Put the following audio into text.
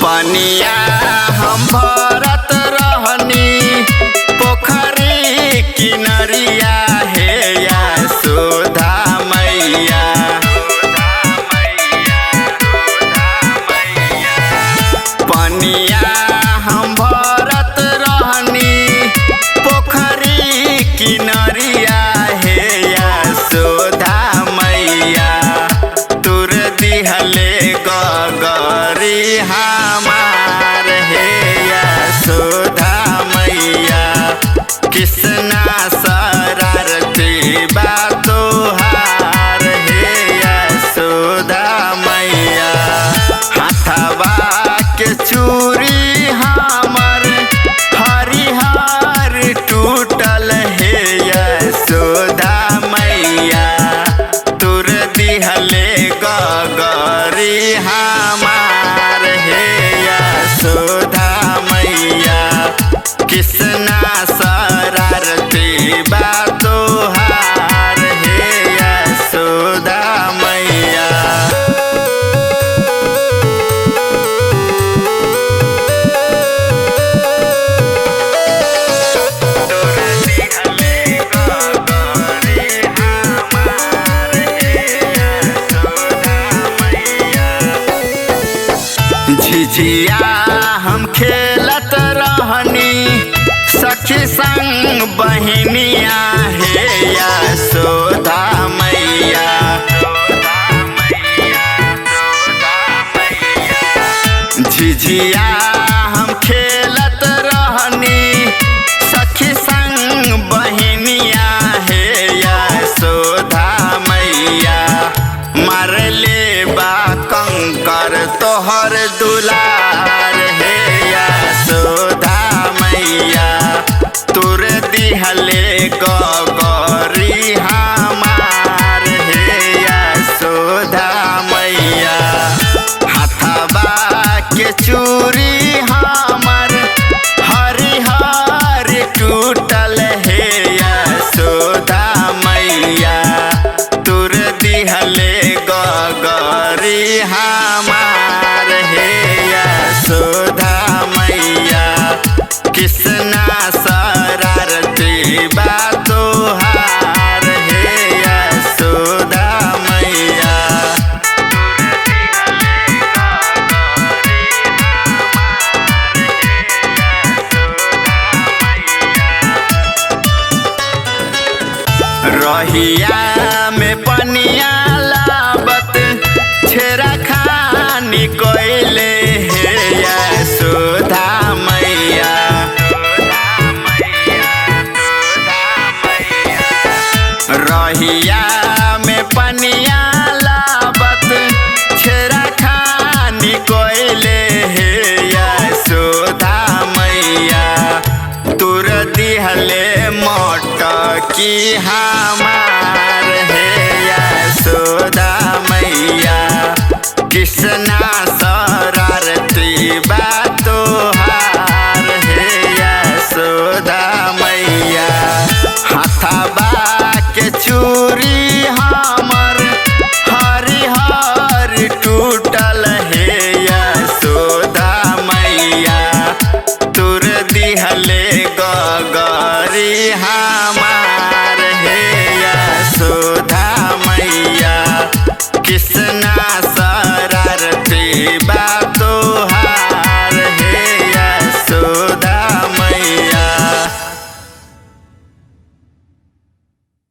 पनिया हम भरत रहनी पोखरी किनरिया हे यशोदा मैया। पनिया हम भरत रहनी पोखरी किनरिया हे यशोदा मैया। तुर दिहले गगरी हमार हे यशोदा मैया। कृष्णा शरारती बा तोहार हे यशोदा मैया। हाथवा के चूड़ी हमर हरिहर टूटल हे यशोदा मैया। तुर दिहले गगरी हमार हे यशोदा मैया। कृष्णा शरारती बा तोहार हे यशोदा मैया। झिझिया हम खेलत रहनी सखी संग बहिनिया हे यशोदा मैया। झिझिया हम खेलत रहनी सखी संग बहिनिया हे यशोदा मैया। मारले बा कंकर तोहर दुलार हे यशोदा मैया। तुर दिहले गगरी हमार हे यशोदा मैया। हाथवा के चूड़ी हमर हरिहर टूटल हे यशोदा मैया। तुर दिहले गगरी हमार हे यशोदा मैया। कृष्णा शरारती बा तोहार हे यशोदा मैया। रहिया में पनिया लाबत छेरा खानी कोइले हे यशोदा मैया। रहिया में पनिया लाबत छेरा खानी कोइले हे यशोदा मैया। तुर दिहले मोटकी हमार हे यशोदा मैया। कृष्णा शरारती बा तोहार हे यशोदा मैया। हाथवा के चूड़ी